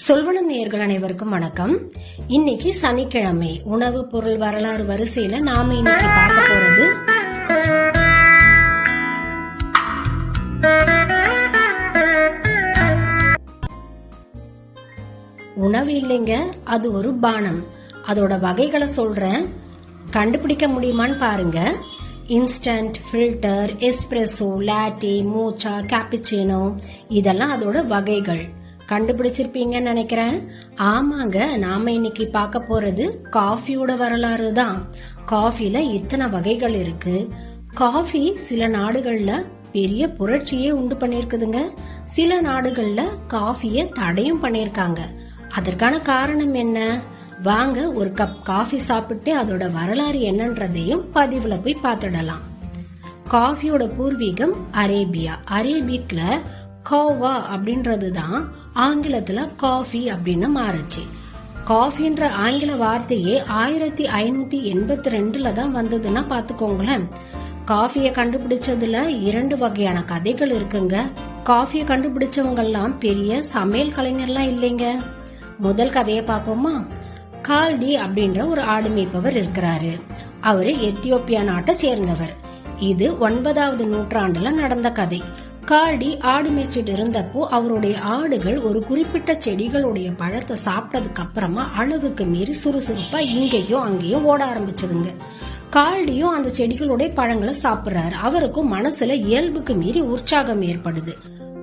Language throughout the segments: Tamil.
சொல்வனம் நேயர்கள் அனைவருக்கும் வணக்கம். இன்னைக்கு சனிக்கிழமை உணவு பொருள் வரலாறு வரிசையில நாம இன்னைக்கு பார்க்க போறது உணவு இல்லைங்க, அது ஒரு பானம். அதோட வகைகளை சொல்றேன், கண்டுபிடிக்க முடியுமான்னு பாருங்க. Instant, filter, espresso, latte, mocha, cappuccino இதெல்லாம் அதோட வகைகள். கண்டுபிடிச்சிருப்பீங்கன்னு நினைக்கிறேன். ஆமாங்க, நாம இன்னைக்கு பார்க்க போறது காஃபியோட வரலாறு தான். காஃபில இத்தனை வகைகள் இருக்கு. காஃபி சில நாடுகள்ல பெரிய புரட்சியே உண்டு பண்ணிருக்குதுங்க. சில நாடுகள்ல காஃபிய தடையும் பண்ணிருக்காங்க. அதற்கான காரணம் என்ன? வாங்க ஒரு கப் காஃபி சாப்பிட்டு அதோட வரலாறு என்னன்றதையும் பதிவுல போய் பார்த்துடலாம். காஃபியோட பூர்வீகம் அரேபியா. அரேபிக்ல காவா அப்படின்றது தான் ஆங்கிலத்துல காஃபி அப்படின்னு மாறுச்சு. காஃபின்ற ஆங்கில வார்த்தையே 1582 தான் வந்ததுன்னா பாத்துக்கோங்களேன். காஃபிய கண்டுபிடிச்சதுல 2 வகையான கதைகள் இருக்குங்க. காஃபிய கண்டுபிடிச்சவங்க எல்லாம் பெரிய சமையல் கலைஞர்லாம் இல்லைங்க. முதல் கதையை பாப்போமா? கால்டி அப்படின்ற ஒரு ஆடு மேய்ப்பவர் இருக்கிறாரு. அவரு எத்தியோப்பியா நாட்டை சேர்ந்தவர். இது 9வது நூற்றாண்டுல நடந்த கதை. கால்டி ஆடு மேய்ச்சிட்டு இருந்தப்போ அவருடைய ஆடுகள் ஒரு குறிப்பிட்ட செடிகளுடைய பழத்தை சாப்பிட்டதுக்கு அப்புறமா அளவுக்கு மீறி சுறுசுறுப்பா இங்கேயும் அங்கேயும் ஓட ஆரம்பிச்சதுங்க. கால்டியும் அந்த செடிகளுடைய பழங்களை சாப்பிடுறாரு. அவருக்கும் மனசுல இயல்புக்கு மீறி உற்சாகம் ஏற்படுது.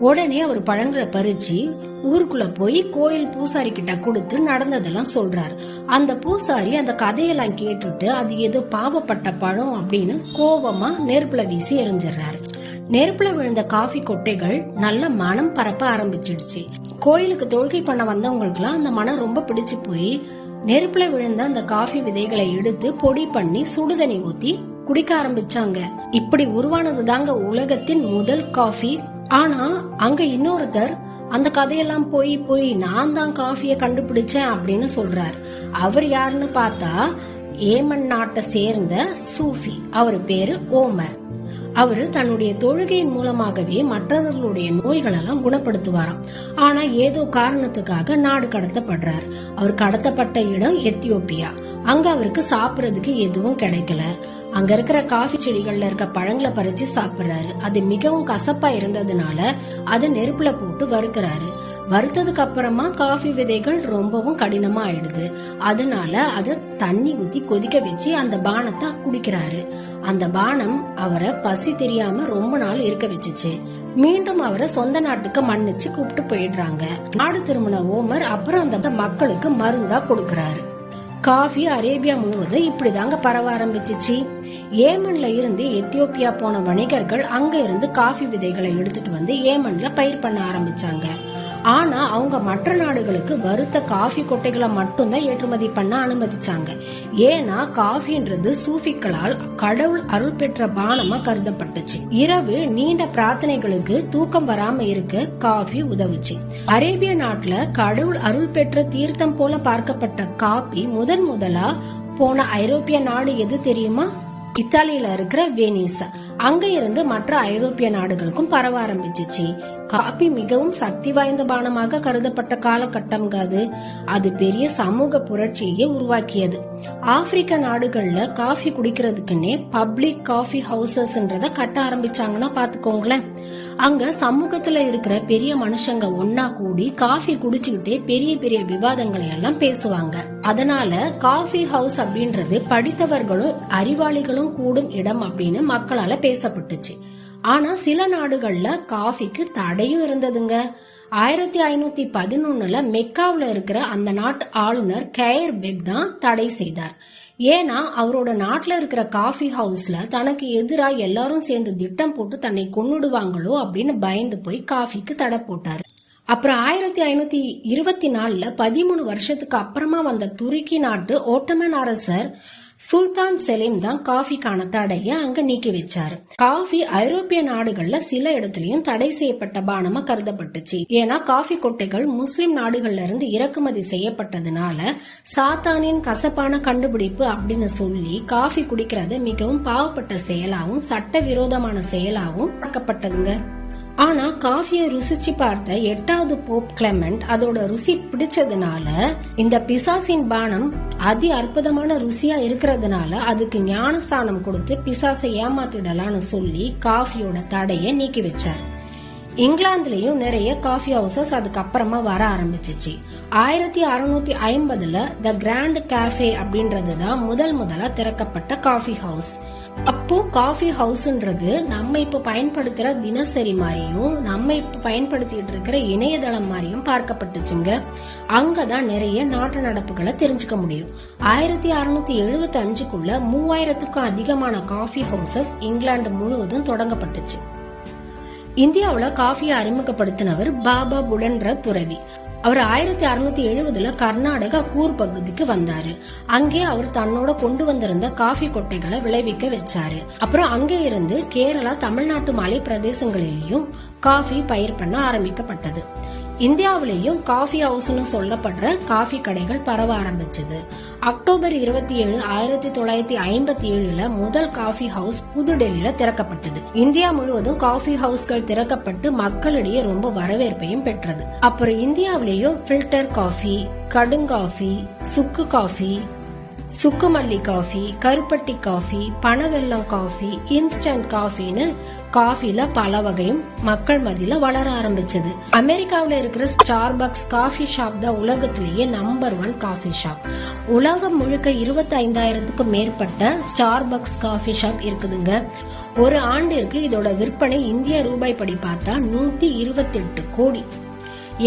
உடனே அவர் பழங்களை பறிச்சு ஊருக்குள்ள போய் கோயில் பூசாரி கிட்ட கொடுத்து நடந்ததெல்லாம் சொல்றாரு. அந்த பூசாரி அந்த கதையெல்லாம் கேட்டுட்டு அது ஏதோ பாவப்பட்ட பழம் அப்படின்னு கோபமா நெருப்புல வீசி எரிஞ்சிடறாரு. நெருப்புல விழுந்த காஃபி கொட்டைகள் நல்ல மனம் பரப்ப ஆரம்பிச்சிடுச்சு. கோயிலுக்கு தொழுகை பண்ண வந்தவங்களுக்கு எல்லாம் அந்த மனம் ரொம்ப பிடிச்சு போய் நெருப்புல விழுந்த அந்த காஃபி விதைகளை எடுத்து பொடி பண்ணி சுடுதண்ணி ஊத்தி குடிக்க ஆரம்பிச்சாங்க. இப்படி உருவானது தாங்க உலகத்தின் முதல் காஃபி. ஆனா அங்க இன்னொருத்தர் அந்த கதையெல்லாம் போய் நான் தான் காஃபிய கண்டுபிடிச்சேன் அப்படின்னு சொல்றாரு. அவர் யாருன்னு பார்த்தா ஏமன் நாட்டை சேர்ந்த சூஃபி. அவர் பேரு ஓமர். அவரு தன்னுடைய தொழுகையின் மூலமாகவே மற்றவர்களுடைய நோய்கள் எல்லாம் குணப்படுத்துவாராம். ஆனா ஏதோ காரணத்துக்காக நாடு கடத்தப்படுறாரு. அவர் கடத்தப்பட்ட இடம் எத்தியோப்பியா. அங்க அவருக்கு சாப்பிடறதுக்கு எதுவும் கிடைக்கல. அங்க இருக்கிற காஃபி செடிகள்ல இருக்க பழங்களை பறிச்சு சாப்பிடுறாரு. அது மிகவும் கசப்பா இருந்ததுனால அதை நெருப்புல போட்டு வறுக்கிறாரு. வறுத்ததுக்கு அப்புறமா காஃபி விதைகள் ரொம்பவும் கடினமா ஆயிடுது. அதனால அத தண்ணி ஊத்தி கொதிக்க வச்சு அந்த பானத்தை குடிக்கிறாரு. அந்த பானம் அவரை பசி தெரியாம ரொம்ப நாள் இருக்க வச்சுச்சு. மீண்டும் அவரை சொந்த நாட்டுக்கு மன்னிச்சு கூப்பிட்டு போயிடுறாங்க. நாடு திரும்பின ஓமர் அப்புறம் அந்த மக்களுக்கு மருந்தா கொடுக்கறாரு. காஃபி அரேபியா முழுவதும் இப்படிதாங்க பரவ ஆரம்பிச்சிச்சு. ஏமன்ல இருந்து எத்தியோப்பியா போன வணிகர்கள் அங்க இருந்து காஃபி விதைகளை எடுத்துட்டு வந்து ஏமன்ல பயிர் பண்ண ஆரம்பிச்சாங்க. ஆனா அவங்க மற்ற நாடுகளுக்கு வறுத்த காஃபி கொட்டைகளை மட்டும்தான் ஏற்றுமதி பண்ண அனுமதிச்சாங்க. ஏன்னா காஃபின்றது சூஃபிக்களால் கடவுள் அருள் பெற்ற பானமா கருதப்பட்டுச்சு. இரவு நீண்ட பிரார்த்தனைகளுக்கு தூக்கம் வராம இருக்க காஃபி உதவுச்சு. அரேபிய நாட்டுல கடவுள் அருள் பெற்ற தீர்த்தம் போல பார்க்கப்பட்ட காபி முதலா போன ஐரோப்பிய நாடு எது தெரியுமா? இத்தாலியில இருக்கிற வெனிஸ். அங்க இருந்து மற்ற ஐரோப்பிய நாடுகளுக்கும் பரவ ஆரம்பிச்சிச்சு. காபி மிகவும் சக்தி வாய்ந்த பானமாக கருதப்பட்ட காலகட்டம் அது பெரிய சமூக புரட்சியை உருவாக்கியது. ஆப்பிரிக்க நாடுகள்ல காஃபி குடிக்கிறதுக்குன்னே பப்ளிக் காஃபி ஹவுசஸ்ன்றத கட்ட ஆரம்பிச்சாங்கன்னா பாத்துக்கோங்களேன். அங்க சமூகத்துல இருக்கிற பெரிய மனுஷங்க ஒன்னா கூடி காஃபி குடிச்சுக்கிட்டே பெரிய பெரிய விவாதங்களை எல்லாம் பேசுவாங்க. அதனால காஃபி ஹவுஸ் அப்படின்றது படித்தவர்களும் அறிவாளிகளும் கூடும் இடம் அப்படின்னு மக்களால பேசப்பட்டுச்சு. ஆனா சில நாடுகள்ல காஃபிக்கு தடையும் இருந்ததுங்க. 1511 மெக்காவுல இருக்கிற அந்த நாட்டு ஆளுநர் கெயர் பெக் தான் தடை செய்தார். ஏன்னா அவரோட நாட்டுல இருக்கிற காஃபி ஹவுஸ்ல தனக்கு எதிரா எல்லாரும் சேர்ந்து திட்டம் போட்டு தன்னை கொன்னுடுவாங்களோ அப்படின்னு பயந்து போய் காஃபிக்கு தடை போட்டாரு. அப்புறம் 1524 13 வருஷத்துக்கு அப்புறமா வந்த துருக்கி நாட்டு ஓட்டமன் அரசர் சுல்தான் செலிம் தான் காஃபிக்கான தடைய அங்க நீக்கி வச்சாரு. காஃபி ஐரோப்பிய நாடுகள்ல சில இடத்துலயும் தடை செய்யப்பட்ட பானமா கருதப்பட்டுச்சு. ஏன்னா காஃபி கொட்டைகள் முஸ்லிம் நாடுகள்ல இருந்து இறக்குமதி செய்யப்பட்டதுனால சாத்தானின் கசப்பான கண்டுபிடிப்பு அப்படின்னு சொல்லி காஃபி குடிக்கிறது மிகவும் பாவப்பட்ட செயலாவும் சட்ட விரோதமான செயலாவும் பார்க்கப்பட்டதுங்க. ஆனா காஃபியை ருசிச்சு பார்த்த 8வது போப் கிளெமெண்ட் அதோட ருசி பிடிச்சதுனால இந்த பிசாசின் பானம் அதி அற்புதமான ருசியா இருக்கிறதுனால அதுக்கு ஞானஸ்தானம் கொடுத்து பிசாசை ஏமாத்திடலாம்னு சொல்லி காஃபியோட தடையை நீக்கி வச்சார். இங்கிலாந்துலயும் நிறைய காஃபி ஹவுசஸ் அதுக்கப்புறமா வர ஆரம்பிச்சிச்சு. 1650ல த கிராண்ட் கேஃபே அப்படின்றதுதான் முதலா திறக்கப்பட்ட காஃபி ஹவுஸ். அப்போ காஃபி ஹவுஸ்ன்றது நம்ம இப்ப பயன்படுத்துற தினசரி மாதிரியும் நம்ம இப்ப பயன்படுத்திட்டு இருக்கிற இணையதளம் மாதிரியும் பார்க்கப்பட்டுச்சுங்க. அங்கதான் நிறைய நாட்டு நடப்புகளை தெரிஞ்சுக்க முடியும். 1675க்குள்ள 3000க்கும் அதிகமான காஃபி ஹவுசஸ் இங்கிலாந்து முழுவதும் தொடங்கப்பட்டுச்சு. இந்தியாவுல காஃபியை அறிமுகப்படுத்தினவர் பாபா புடன்ற துறவி. அவர் 1670ல கர்நாடகா கூர் பகுதிக்கு வந்தாரு. அங்கே அவர் தன்னோட கொண்டு வந்திருந்த காஃபி கொட்டைகளை விளைவிக்க வச்சாரு. அப்புறம் அங்கே இருந்து கேரளா, தமிழ்நாட்டு மலை பிரதேசங்களிலும் காஃபி பயிர் பண்ண ஆரம்பிக்கப்பட்டது. இந்தியாவிலேயும் காஃபி ஹவுஸ்னு சொல்லப்படுற காஃபி கடைகள் பரவ ஆரம்பிச்சது. அக்டோபர் 27, 1957ல முதல் காஃபி ஹவுஸ் புதுடெல்லியில திறக்கப்பட்டது. இந்தியா முழுவதும் காஃபி ஹவுஸ்கள் திறக்கப்பட்டு மக்களிடையே ரொம்ப வரவேற்பையும் பெற்றது. அப்புறம் இந்தியாவிலேயும் ஃபில்டர் காஃபி, கடுங்காஃபி, சுக்கு காஃபி, சுக்குமல்லி காஃபி, கருப்பட்டி காஃபி, பனவெல்லம் காஃபி, இன்ஸ்டன்ட் காஃபின்னு காஃபில பல வகையும் மக்கள் மத்தியில வளர ஆரம்பிச்சது. அமெரிக்காவில இருக்கிற ஸ்டார்பக்ஸ் காஃபி ஷாப் தான் உலகத்திலேயே நம்பர் 1 காஃபி ஷாப். உலகம் முழுக்க 25,000க்கும் மேற்பட்ட ஸ்டார்பக்ஸ் காஃபி ஷாப் இருக்குதுங்க. ஒரு ஆண்டிற்கு இதோட விற்பனை இந்திய ரூபாய் படி பார்த்தா 128 கோடி.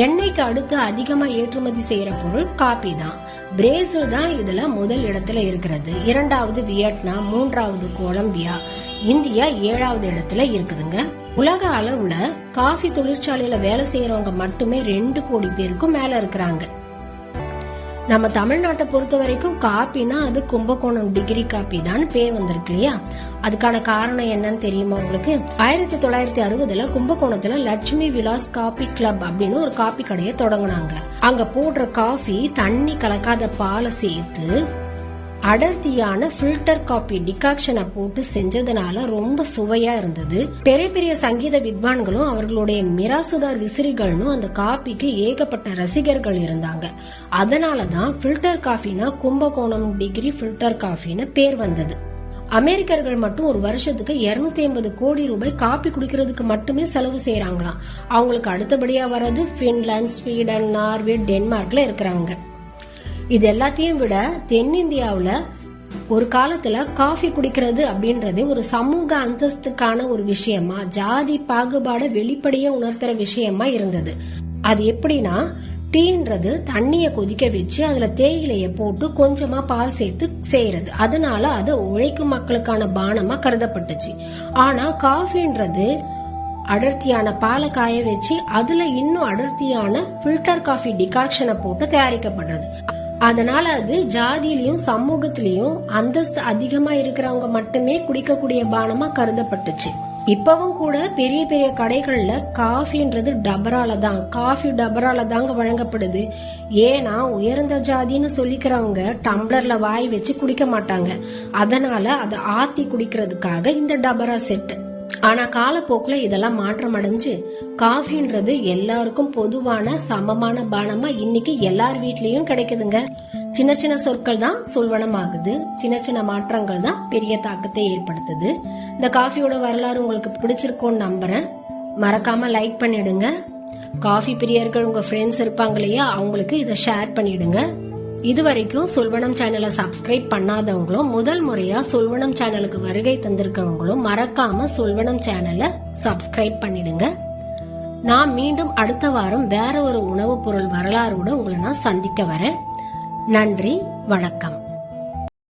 எண்ணெய்க்கு அடுத்து அதிகமா ஏற்றுமதி செய்யற பொருள் காபி தான். பிரேசில் தான் இதுல முதல் இடத்துல இருக்கிறது. 2வது வியட்நாம், 3வது கொலம்பியா, இந்தியா 7வது இடத்துல இருக்குதுங்க. உலக அளவுல காஃபி தொழிற்சாலையில வேலை செய்யறவங்க மட்டுமே 2 கோடி பேருக்கும் மேல இருக்கிறாங்க. நம்ம தமிழ்நாட்டை பொறுத்த வரைக்கும் காப்பினா அது கும்பகோணம் டிகிரி காப்பி தான் பேர் வந்திருக்கு இல்லையா? அதுக்கான காரணம் என்னன்னு தெரியுமா உங்களுக்கு? 1960ல கும்பகோணத்துல லட்சுமி விலாஸ் காபி கிளப் அப்படின்னு ஒரு காபி கடையை தொடங்கினாங்க. அங்க போடுற காஃபி தண்ணி கலக்காத பாலை சேர்த்து அடர்த்தியான ஃபில்டர் காபி டிகாக்ஷனை போட்டு செஞ்சதுனால ரொம்ப சுவையா இருந்தது. பெரிய பெரிய சங்கீத வித்வான்களும் அவர்களுடைய மிராசுதார் விசிறிகளும் அந்த காபிக்கு ஏகப்பட்ட ரசிகர்கள் இருந்தாங்க. அதனாலதான் ஃபில்டர் காஃபினா கும்பகோணம் டிகிரி ஃபில்டர் காஃபின்னு பேர் வந்தது. அமெரிக்கர்கள் மட்டும் ஒரு வருஷத்துக்கு 250 கோடி ரூபாய் காபி குடிக்கிறதுக்கு மட்டுமே செலவு செய்யறாங்களாம். அவங்களுக்கு அடுத்தபடியா வர்றது பின்லாந்து, ஸ்வீடன், நார்வே, டென்மார்க்ல இருக்கிறாங்க. இது எல்லாத்தையும் விட தென்னிந்தியாவுல ஒரு காலத்துல காஃபி குடிக்கிறது அப்படின்றது ஒரு சமூக அந்தஸ்துக்கான ஒரு விஷயமா, ஜாதி பாகுபாட வெளிப்படையா உணர்த்துற விஷயமா இருந்தது. அது எப்படின்னா, டீன்றது தண்ணிய கொதிக்க வச்சு அதுல தேயிலைய போட்டு கொஞ்சமா பால் சேர்த்து செய்யறது. அதனால அது உழைக்கும் மக்களுக்கான பானமா கருதப்பட்டுச்சு. ஆனா காஃபின்றது அடர்த்தியான பாலை காய வச்சு அதுல இன்னும் அடர்த்தியான ஃபில்டர் காஃபி டிகாக்ஷனை போட்டு தயாரிக்கப்படுறது. அதனால அது ஜாதியிலயும் சமூகத்திலயும் அந்தஸ்து அதிகமா இருக்கிறவங்க மட்டுமே குடிக்கக்கூடிய பானமா கருதப்பட்டுச்சு. இப்பவும் கூட பெரிய பெரிய கடைகள்ல காஃபின்றது காஃபி டபரால தாங்க வழங்கப்படுது. ஏன்னா உயர்ந்த ஜாதின்னு சொல்லிக்கிறவங்க டம்ளர்ல வாய் வச்சு குடிக்க மாட்டாங்க. அதனால அதை ஆத்தி குடிக்கிறதுக்காக இந்த டபரா செட். ஆனா காலப்போக்குல இதெல்லாம் மாற்றம் அடைஞ்சு காஃபின்றது எல்லாருக்கும் பொதுவான சமமான பானமா இன்னைக்கு எல்லார் வீட்லயும் கிடைக்குதுங்க. சின்ன சின்ன சொற்கள் தான் சொல்வனம் ஆகுது. சின்ன சின்ன மாற்றங்கள் தான் பெரிய தாக்கத்தை ஏற்படுத்துது. இந்த காஃபியோட வரலாறு உங்களுக்கு பிடிச்சிருக்கோன்னு நம்புறேன். மறக்காம லைக் பண்ணிடுங்க. காஃபி பிரியர்கள் உங்க ஃப்ரெண்ட்ஸ் இருப்பாங்க இல்லையா, அவங்களுக்கு இதை ஷேர் பண்ணிடுங்க. இதுவரைக்கும் சொல்வனம் சேனலை சப்ஸ்கிரைப் பண்ணாதவங்களும் முதல் முறையா சொல்வனம் சேனலுக்கு வருகை தந்திருக்கவங்களும் மறக்காம சொல்வனம் சேனலை சப்ஸ்கிரைப் பண்ணிடுங்க. நான் மீண்டும் அடுத்த வாரம் வேற ஒரு உணவுப் பொருள் வரலாறோட உங்களை நான் சந்திக்க வரேன். நன்றி, வணக்கம்.